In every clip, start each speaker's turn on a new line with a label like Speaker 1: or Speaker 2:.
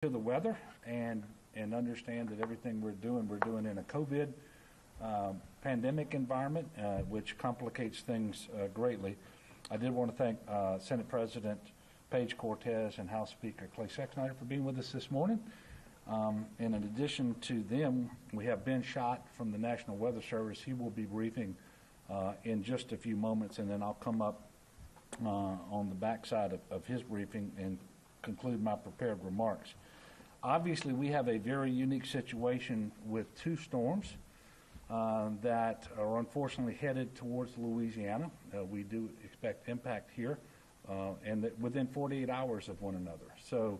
Speaker 1: to the weather and understand that everything we're doing in a COVID pandemic environment, which complicates things greatly. I did want to thank Senate President Paige Cortez and House Speaker Clay Sexsnyder for being with us this morning. And in addition to them, we have Ben Schott from the National Weather Service. He will be briefing in just a few moments, and then I'll come up on the backside of his briefing and conclude my prepared remarks. Obviously, we have a very unique situation with two storms that are unfortunately headed towards Louisiana. We do expect impact here and that within 48 hours of one another. So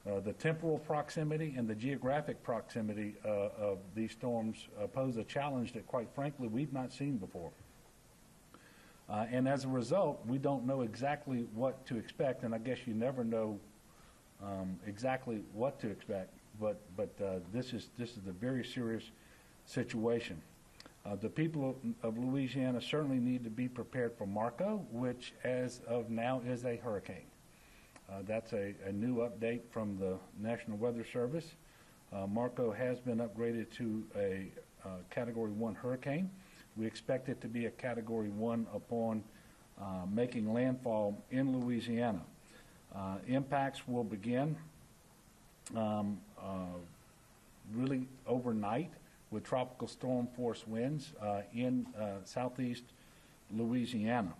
Speaker 1: the temporal proximity and the geographic proximity of these storms pose a challenge that, quite frankly, we've not seen before. And as a result, we don't know exactly what to expect, and I guess you never know exactly what to expect, but this is a very serious situation. The people of Louisiana certainly need to be prepared for Marco, which as of now is a hurricane. That's a new update from the National Weather Service. Marco has been upgraded to a Category 1 hurricane. We expect it to be a Category 1 upon making landfall in Louisiana. Impacts will begin really overnight with tropical storm force winds in southeast Louisiana.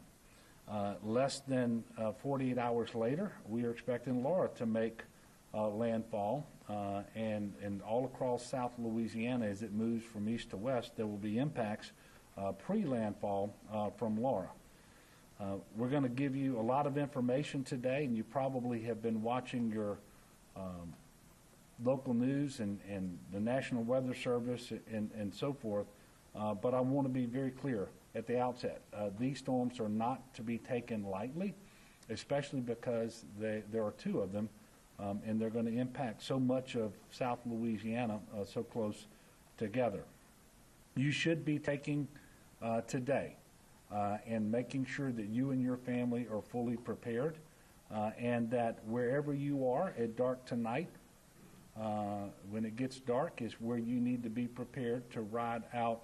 Speaker 1: Less than 48 hours later, we are expecting Laura to make landfall, and all across South Louisiana as it moves from east to west, there will be impacts pre-landfall from Laura. We're going to give you a lot of information today, and you probably have been watching your local news and the National Weather Service and so forth, but I want to be very clear at the outset. These storms are not to be taken lightly, especially because there are two of them, and they're going to impact so much of South Louisiana so close together. You should be taking today and making sure that you and your family are fully prepared, and that wherever you are at dark tonight, when it gets dark, is where you need to be prepared to ride out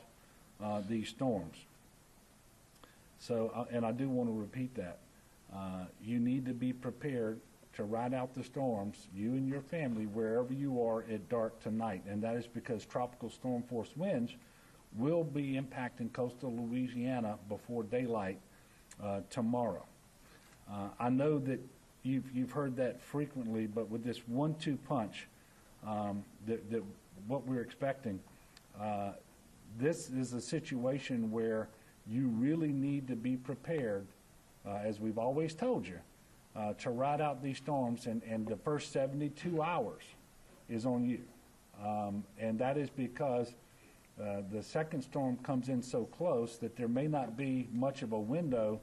Speaker 1: these storms. So, and I do want to repeat that. You need to be prepared to ride out the storms, you and your family, wherever you are at dark tonight, and that is because tropical storm force winds will be impacting coastal Louisiana before daylight tomorrow. I know that you've heard that frequently, but with this 1-2 punch, that what we're expecting, this is a situation where you really need to be prepared, as we've always told you, to ride out these storms, and the first 72 hours is on you. And that is because the second storm comes in so close that there may not be much of a window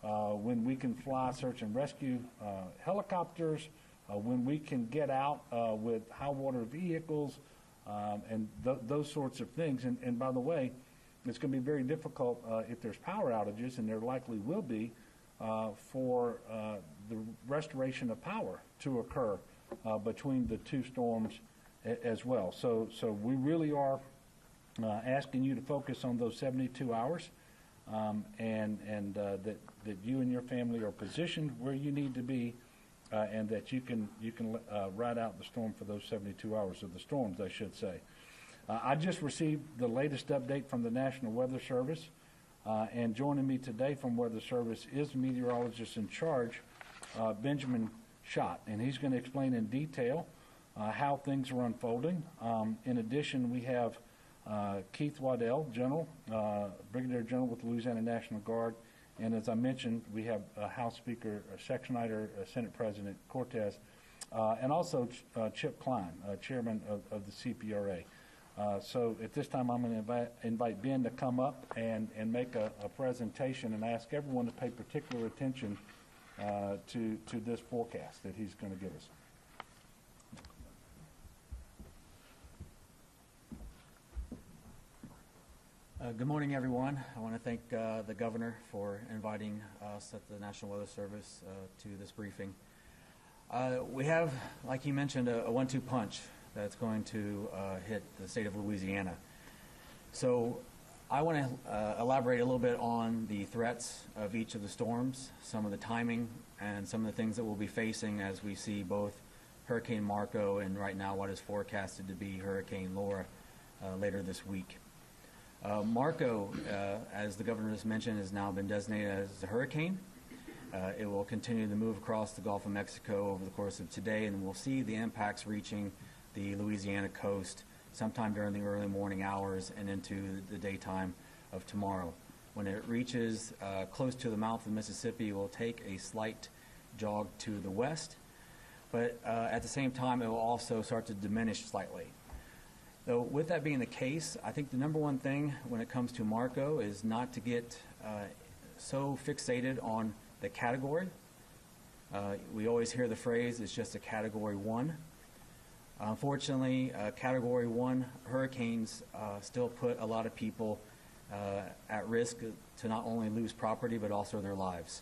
Speaker 1: when we can fly search and rescue helicopters, when we can get out with high water vehicles, and those sorts of things. And by the way, it's going to be very difficult if there's power outages, and there likely will be, for the restoration of power to occur between the two storms as well. So we really are asking you to focus on those 72 hours, and that you and your family are positioned where you need to be, and that you can ride out the storm for those 72 hours, of the storms, I should say. I just received the latest update from the National Weather Service, and joining me today from Weather Service is the meteorologist in charge, Benjamin Schott, and he's going to explain in detail how things are unfolding. In addition, we have Keith Waddell, General, Brigadier General with the Louisiana National Guard, and as I mentioned, we have House Speaker Sexsnyder, Senate President Cortez, and also Chip Klein, Chairman of the CPRA. So at this time, I'm going to invite Ben to come up and make a presentation, and ask everyone to pay particular attention to this forecast that he's going to give us.
Speaker 2: Good morning, everyone. I want to thank the Governor for inviting us at the National Weather Service to this briefing. We have, like you mentioned, a 1-2 punch that's going to hit the state of Louisiana. So I want to elaborate a little bit on the threats of each of the storms, some of the timing, and some of the things that we'll be facing as we see both Hurricane Marco and right now what is forecasted to be Hurricane Laura later this week. Marco, as the governor just mentioned, has now been designated as a hurricane. It will continue to move across the Gulf of Mexico over the course of today, and we'll see the impacts reaching the Louisiana coast sometime during the early morning hours and into the daytime of tomorrow. When it reaches close to the mouth of the Mississippi, it will take a slight jog to the west, but at the same time, it will also start to diminish slightly. So with that being the case, I think the number one thing when it comes to Marco is not to get so fixated on the category. We always hear the phrase, it's just a Category 1. Unfortunately, Category 1 hurricanes still put a lot of people at risk to not only lose property but also their lives.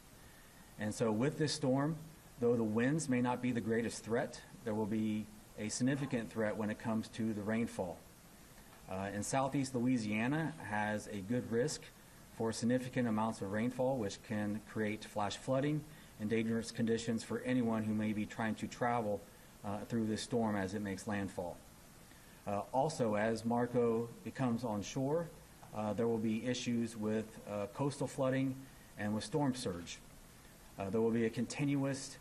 Speaker 2: And so with this storm, though the winds may not be the greatest threat, there will be a significant threat when it comes to the rainfall. In southeast Louisiana has a good risk for significant amounts of rainfall, which can create flash flooding and dangerous conditions for anyone who may be trying to travel through this storm as it makes landfall. Also, as Marco becomes on shore, there will be issues with coastal flooding and with storm surge. There will be a continuous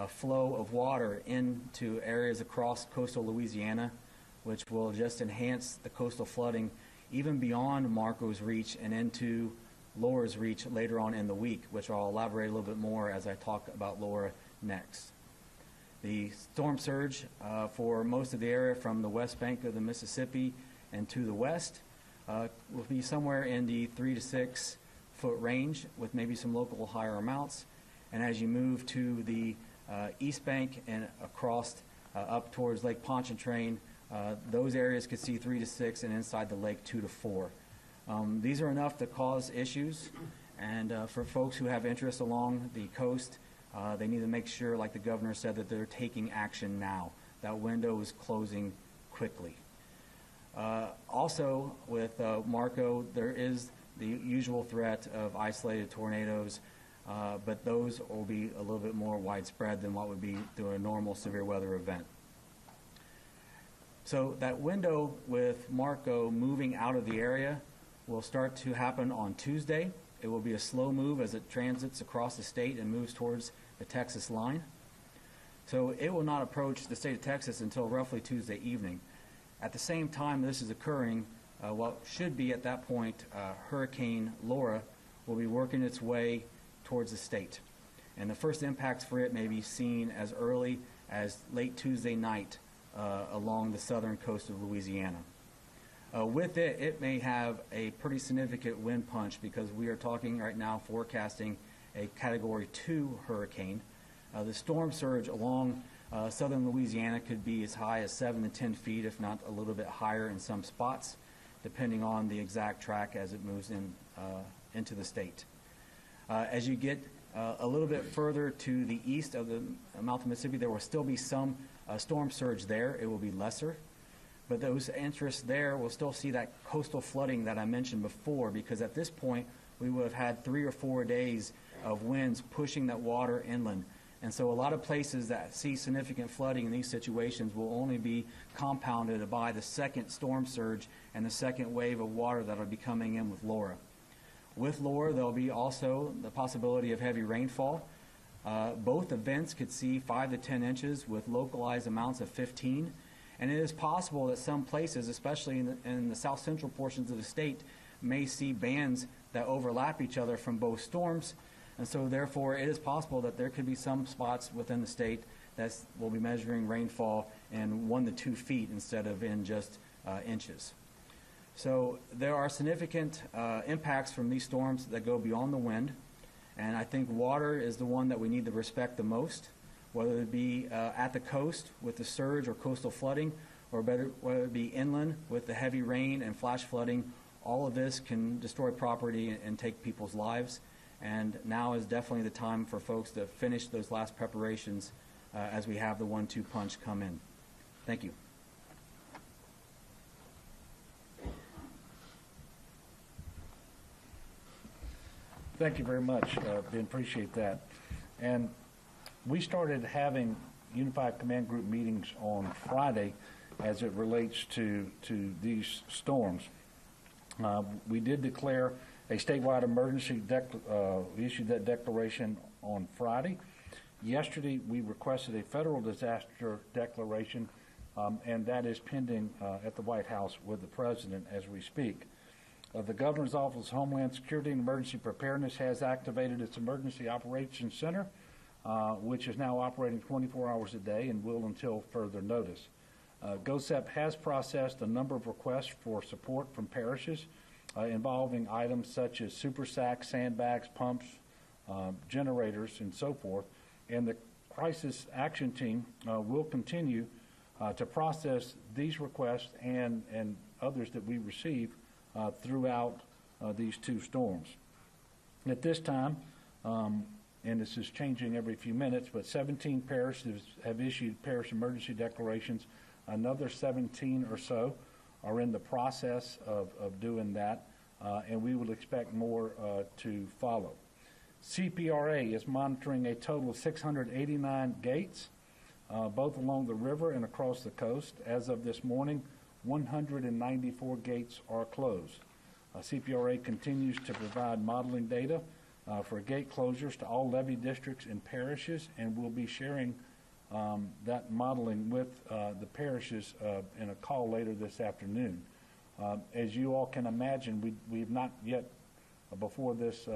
Speaker 2: flow of water into areas across coastal Louisiana, which will just enhance the coastal flooding even beyond Marco's reach and into Laura's reach later on in the week, which I'll elaborate a little bit more as I talk about Laura next. The storm surge for most of the area from the west bank of the Mississippi and to the west will be somewhere in the 3 to 6 foot range with maybe some local higher amounts. And as you move to the east bank and across up towards Lake Pontchartrain, those areas could see 3 to 6 and inside the lake 2 to 4. These are enough to cause issues, and for folks who have interest along the coast, they need to make sure, like the governor said, that they're taking action now. That window is closing quickly. Also, with Marco, there is the usual threat of isolated tornadoes, but those will be a little bit more widespread than what would be through a normal severe weather event. So that window with Marco moving out of the area will start to happen on Tuesday. It will be a slow move as it transits across the state and moves towards the Texas line. So it will not approach the state of Texas until roughly Tuesday evening. At the same time this is occurring, what should be at that point Hurricane Laura will be working its way towards the state. And the first impacts for it may be seen as early as late Tuesday night along the southern coast of Louisiana. With it, it may have a pretty significant wind punch because we are talking right now forecasting a Category 2 hurricane. The storm surge along southern Louisiana could be as high as 7 to 10 feet, if not a little bit higher in some spots, depending on the exact track as it moves into the state. As you get a little bit further to the east of the mouth of Mississippi, there will still be some storm surge there. It will be lesser. But those interests there will still see that coastal flooding that I mentioned before, because at this point we would have had 3 or 4 days of winds pushing that water inland. And so a lot of places that see significant flooding in these situations will only be compounded by the second storm surge and the second wave of water that will be coming in with Laura. With Laura, there will be also the possibility of heavy rainfall. Both events could see 5 to 10 inches with localized amounts of 15. And it is possible that some places, especially in the south central portions of the state, may see bands that overlap each other from both storms. And so therefore it is possible that there could be some spots within the state that will be measuring rainfall in 1 to 2 feet instead of in just inches. So there are significant impacts from these storms that go beyond the wind. And I think water is the one that we need to respect the most, whether it be at the coast with the surge or coastal flooding, or whether it be inland with the heavy rain and flash flooding. All of this can destroy property and take people's lives. And now is definitely the time for folks to finish those last preparations as we have the 1-2 punch come in. Thank you.
Speaker 1: Thank you very much, Ben. Appreciate that. And we started having Unified Command Group meetings on Friday as it relates to these storms. We did declare a statewide emergency, we issued that declaration on Friday. Yesterday, we requested a federal disaster declaration, and that is pending at the White House with the President as we speak. The Governor's Office of Homeland Security and Emergency Preparedness has activated its Emergency Operations Center, which is now operating 24 hours a day and will until further notice. GOSEP has processed a number of requests for support from parishes involving items such as super sacks, sandbags, pumps, generators, and so forth. And the Crisis Action Team will continue to process these requests and others that we receive throughout these two storms. At this time, and this is changing every few minutes, but 17 parishes have issued parish emergency declarations. Another 17 or so are in the process of doing that, and we will expect more to follow. CPRA is monitoring a total of 689 gates, both along the river and across the coast. As of this morning, 194 gates are closed. CPRA continues to provide modeling data for gate closures to all levee districts and parishes, and we'll be sharing that modeling with the parishes in a call later this afternoon. As you all can imagine, we've not yet, before this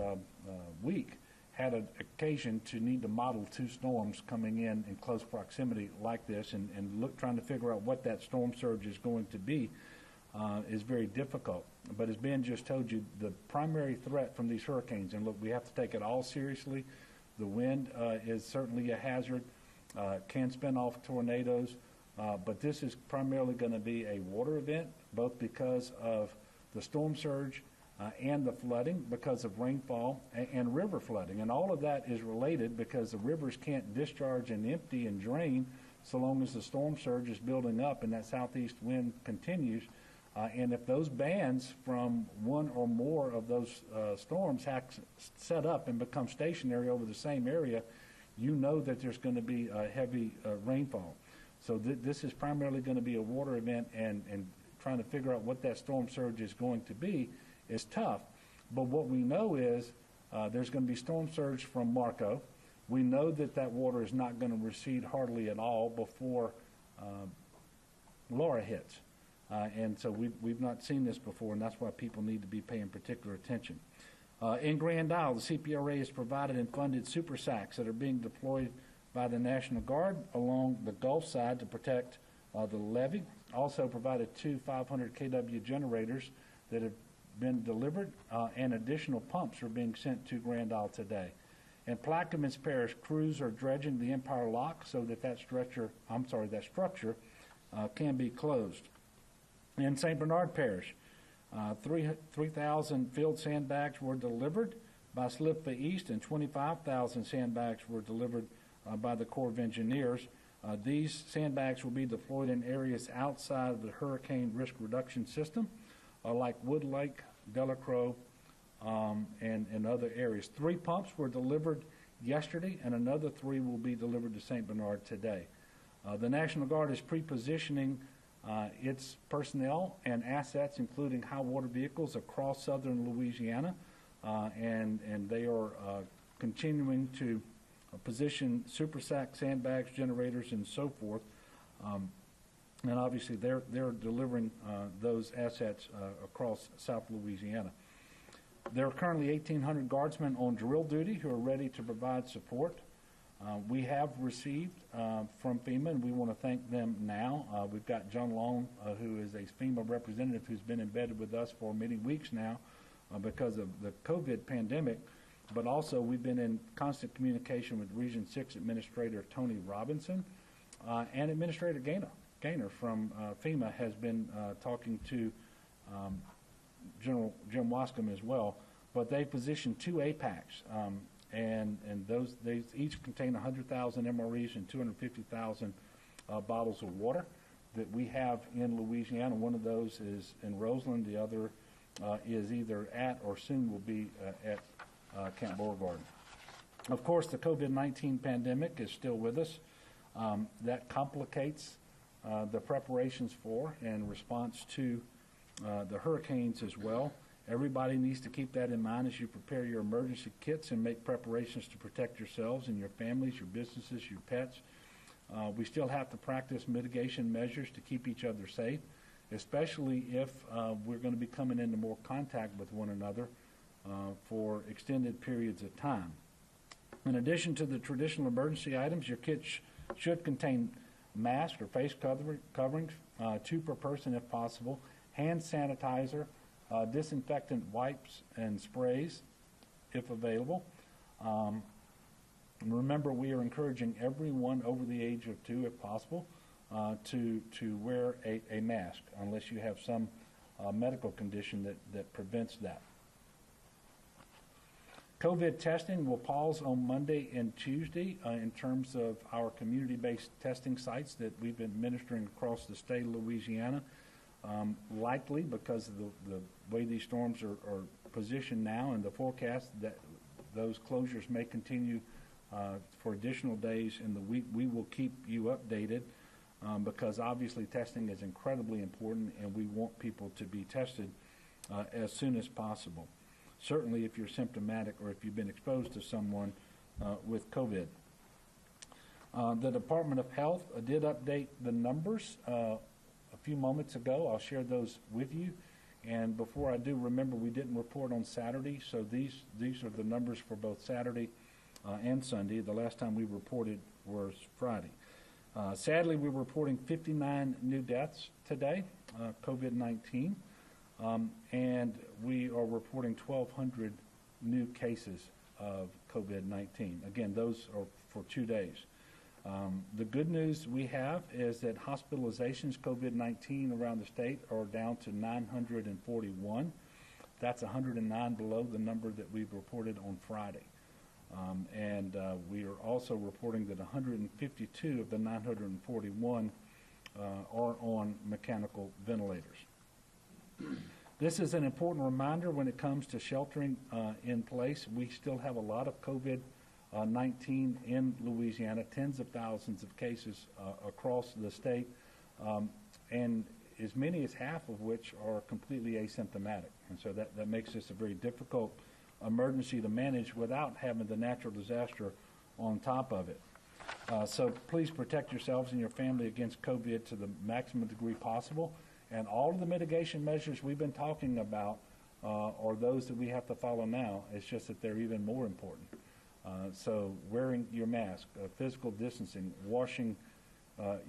Speaker 1: week, had an occasion to need to model two storms coming in close proximity like this, and trying to figure out what that storm surge is going to be is very difficult. But as Ben just told you, the primary threat from these hurricanes, and look, we have to take it all seriously. The wind is certainly a hazard, can spin off tornadoes, but this is primarily going to be a water event, both because of the storm surge and the flooding because of rainfall and river flooding. And all of that is related because the rivers can't discharge and empty and drain so long as the storm surge is building up and that southeast wind continues. And if those bands from one or more of those storms set up and become stationary over the same area, you know that there's going to be a heavy rainfall. So this is primarily going to be a water event, and trying to figure out what that storm surge is going to be is tough. But what we know is there's going to be storm surge from Marco. We know that water is not going to recede hardly at all before Laura hits. And so we've not seen this before, and that's why people need to be paying particular attention. In Grand Isle, the CPRA has provided and funded super sacks that are being deployed by the National Guard along the Gulf side to protect the levee. Also provided two 500 kW generators that have been delivered, and additional pumps are being sent to Grand Isle today. In Plaquemines Parish, crews are dredging the Empire Lock so that structure can be closed. In St. Bernard Parish, 3,000 field sandbags were delivered by SLIPFA East, and 25,000 sandbags were delivered by the Corps of Engineers. These sandbags will be deployed in areas outside of the hurricane risk reduction system, like Wood Lake, Delacroix, and other areas. 3 pumps were delivered yesterday, and another 3 will be delivered to St. Bernard today. The National Guard is pre-positioning its personnel and assets, including high water vehicles, across southern Louisiana, and they are continuing to position super sack, sandbags, generators, and so forth. And obviously, they're delivering those assets across South Louisiana. There are currently 1,800 guardsmen on drill duty who are ready to provide support. We have received from FEMA, and we want to thank them now. We've got John Long, who is a FEMA representative who's been embedded with us for many weeks now because of the COVID pandemic. But also, we've been in constant communication with Region 6 Administrator Tony Robinson, and Administrator Gaynor from FEMA has been talking to General Jim Wascom as well. But they positioned 2 APACs and they each contain 100,000 MREs and 250,000 bottles of water that we have in Louisiana. One of those is in Roseland. The other is either at or soon will be at Camp Beauregard. Of course, the COVID-19 pandemic is still with us. That complicates the preparations for and response to the hurricanes as well. Everybody needs to keep that in mind as you prepare your emergency kits and make preparations to protect yourselves and your families, your businesses, your pets. We still have to practice mitigation measures to keep each other safe, especially if we're going to be coming into more contact with one another for extended periods of time. In addition to the traditional emergency items, your kit should contain masks or face coverings, 2 per person if possible, hand sanitizer, disinfectant wipes and sprays if available. And remember, we are encouraging everyone over the age of 2, if possible, to wear a mask unless you have some medical condition that prevents that. COVID testing will pause on Monday and Tuesday in terms of our community-based testing sites that we've been administering across the state of Louisiana. Likely because of the way these storms are positioned now and the forecast that those closures may continue for additional days in the week. We will keep you updated because obviously testing is incredibly important and we want people to be tested as soon as possible. Certainly if you're symptomatic or if you've been exposed to someone with COVID. The Department of Health did update the numbers a few moments ago. I'll share those with you. And before I do, remember we didn't report on Saturday, so these are the numbers for both Saturday and Sunday. The last time we reported was Friday. Sadly, we're reporting 59 new deaths today, COVID-19, and we are reporting 1,200 new cases of COVID-19. Again, those are for 2 days. The good news we have is that hospitalizations COVID-19 around the state are down to 941. That's 109 below the number that we've reported on Friday. And we are also reporting that 152 of the 941 are on mechanical ventilators. This is an important reminder when it comes to sheltering in place. We still have a lot of COVID-19 in Louisiana, tens of thousands of cases across the state, and as many as half of which are completely asymptomatic. And so that makes this a very difficult emergency to manage without having the natural disaster on top of it. So please protect yourselves and your family against COVID to the maximum degree possible. And all of the mitigation measures we've been talking about are those that we have to follow now. It's just that they're even more important. So wearing your mask, physical distancing, washing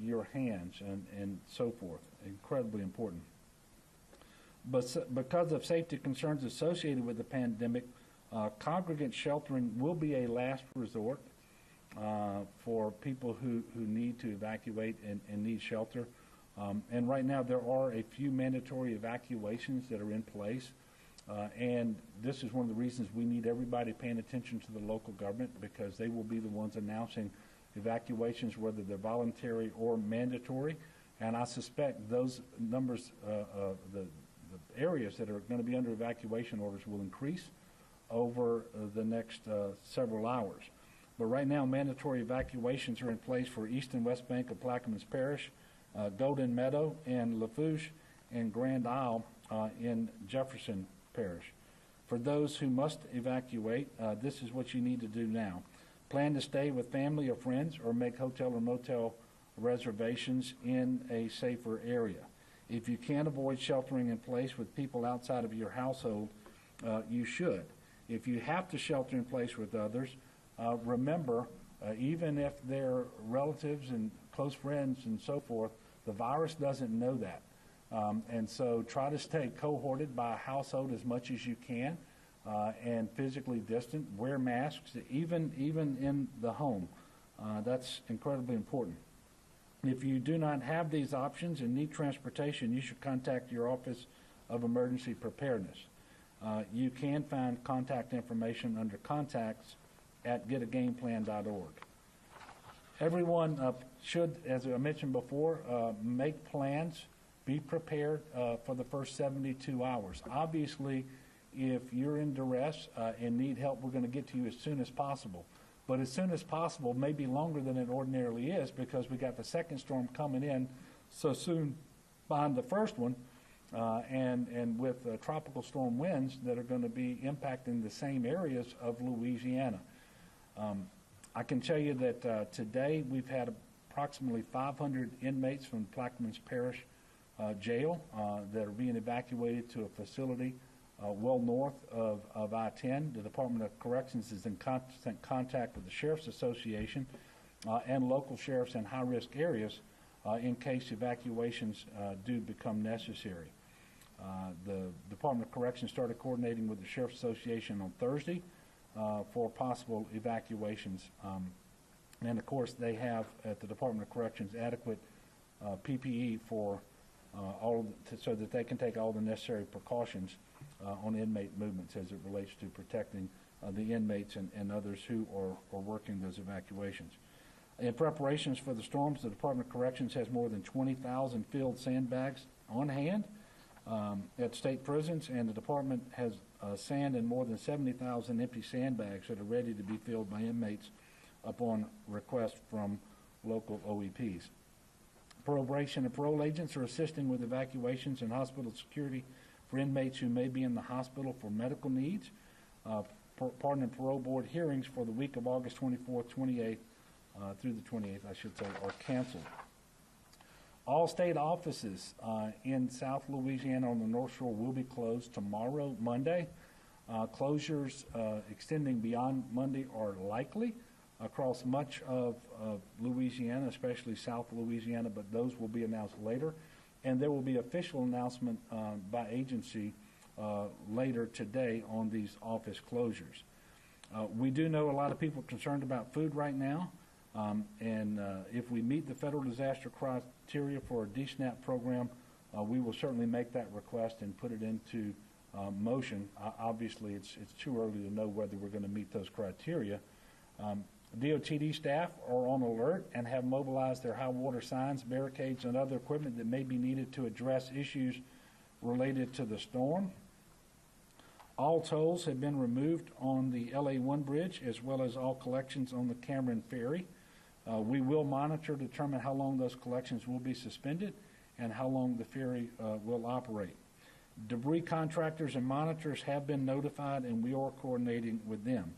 Speaker 1: your hands, and so forth, incredibly important. But because of safety concerns associated with the pandemic, congregate sheltering will be a last resort for people who need to evacuate and need shelter. And right now there are a few mandatory evacuations that are in place. And this is one of the reasons we need everybody paying attention to the local government, because they will be the ones announcing evacuations, whether they're voluntary or mandatory. And I suspect those numbers, the areas that are going to be under evacuation orders will increase over the next several hours. But right now, mandatory evacuations are in place for East and West Bank of Plaquemines Parish, Golden Meadow and Lafourche, and Grand Isle in Jefferson Parish. For those who must evacuate, this is what you need to do now. Plan to stay with family or friends or make hotel or motel reservations in a safer area. If you can't avoid sheltering in place with people outside of your household, you should. If you have to shelter in place with others, remember, even if they're relatives and close friends and so forth, the virus doesn't know that. And so try to stay cohorted by a household as much as you can and physically distant. Wear masks, even in the home. That's incredibly important. If you do not have these options and need transportation, you should contact your Office of Emergency Preparedness. You can find contact information under Contacts at getagameplan.org. Everyone should, as I mentioned before, make plans, be prepared for the first 72 hours. Obviously, if you're in duress and need help, we're going to get to you as soon as possible. But as soon as possible may be longer than it ordinarily is because we got the second storm coming in so soon behind the first one, and with tropical storm winds that are going to be impacting the same areas of Louisiana. I can tell you that today we've had approximately 500 inmates from Plaquemines Parish Jail that are being evacuated to a facility well north of I-10. The Department of Corrections is in constant contact with the Sheriff's Association and local sheriffs in high-risk areas in case evacuations do become necessary. The Department of Corrections started coordinating with the Sheriff's Association on Thursday for possible evacuations. And of course, they have at the Department of Corrections adequate PPE for so that they can take all the necessary precautions on inmate movements as it relates to protecting the inmates and others who are working those evacuations. In preparations for the storms, the Department of Corrections has more than 20,000 filled sandbags on hand at state prisons, and the department has sand and more than 70,000 empty sandbags that are ready to be filled by inmates upon request from local OEPs. Probation and parole agents are assisting with evacuations and hospital security for inmates who may be in the hospital for medical needs. Pardon and parole board hearings for the week of August 24th, 28th through the 28th, I should say, are canceled. All state offices in South Louisiana on the North Shore will be closed tomorrow, Monday. Closures extending beyond Monday are likely across much of Louisiana, especially South Louisiana, but those will be announced later. And there will be official announcement by agency later today on these office closures. We do know a lot of people are concerned about food right now, and if we meet the federal disaster criteria for a DSNAP program, we will certainly make that request and put it into motion. Obviously, it's too early to know whether we're going to meet those criteria. DOTD staff are on alert and have mobilized their high water signs, barricades, and other equipment that may be needed to address issues related to the storm. All tolls have been removed on the LA1 bridge, as well as all collections on the Cameron Ferry. We will monitor to determine how long those collections will be suspended and how long the ferry will operate. Debris contractors and monitors have been notified, and we are coordinating with them.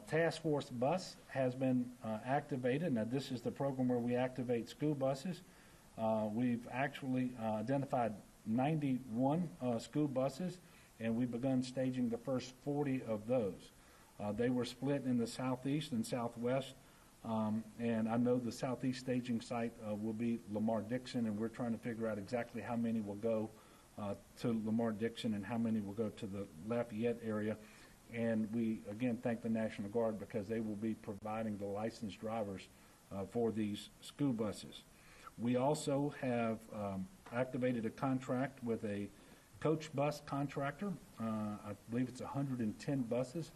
Speaker 1: Task Force Bus has been activated. Now, this is the program where we activate school buses. We've actually identified 91 school buses, and we've begun staging the first 40 of those. They were split in the southeast and southwest, and I know the southeast staging site will be Lamar-Dixon, and we're trying to figure out exactly how many will go to Lamar-Dixon and how many will go to the Lafayette area. And we, again, thank the National Guard because they will be providing the licensed drivers for these school buses. We also have activated a contract with a coach bus contractor. I believe it's 110 buses,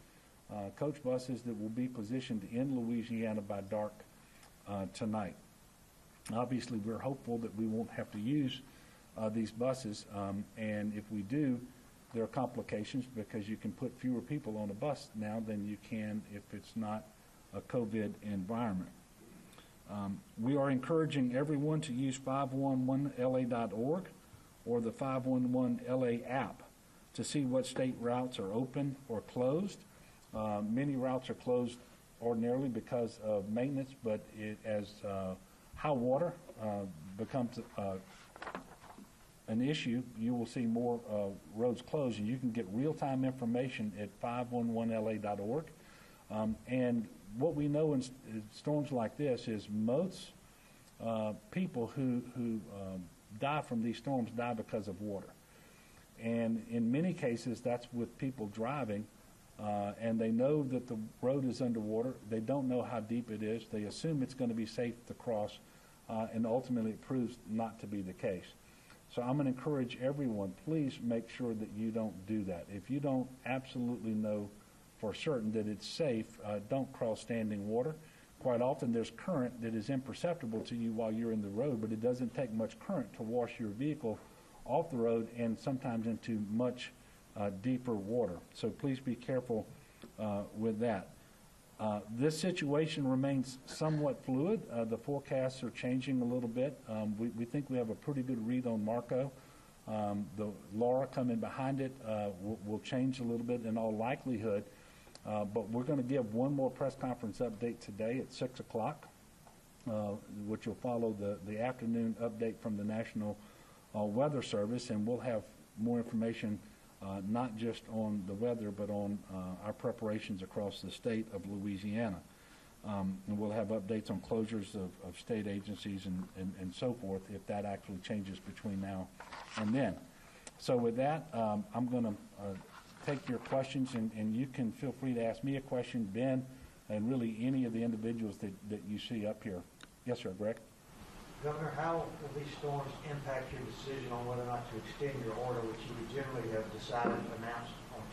Speaker 1: coach buses that will be positioned in Louisiana by dark tonight. Obviously, we're hopeful that we won't have to use these buses, and if we do, there are complications because you can put fewer people on a bus now than you can if it's not a COVID environment. We are encouraging everyone to use 511la.org or the 511LA app to see what state routes are open or closed. Many routes are closed ordinarily because of maintenance, but as high water becomes an issue, you will see more roads closed, and you can get real-time information at 511la.org. And what we know in storms like this is most people who die from these storms die because of water. And in many cases, that's with people driving, and they know that the road is underwater. They don't know how deep it is. They assume it's going to be safe to cross, and ultimately it proves not to be the case. So I'm going to encourage everyone, please make sure that you don't do that. If you don't absolutely know for certain that it's safe, don't cross standing water. Quite often there's current that is imperceptible to you while you're in the road, but it doesn't take much current to wash your vehicle off the road and sometimes into much deeper water. So please be careful with that. This situation remains somewhat fluid. The forecasts are changing a little bit. We think we have a pretty good read on Marco. The Laura coming behind it will change a little bit in all likelihood. But we're going to give one more press conference update today at 6 o'clock, which will follow the afternoon update from the National Weather Service, and we'll have more information not just on the weather, but on our preparations across the state of Louisiana. And we'll have updates on closures of state agencies and so forth if that actually changes between now and then. So with that, I'm going to take your questions, and you can feel free to ask me a question, Ben, and really any of the individuals that you see up here. Yes, sir, Greg?
Speaker 3: Governor, how will these storms impact your decision on whether or not to extend your order, which you would generally have decided, announced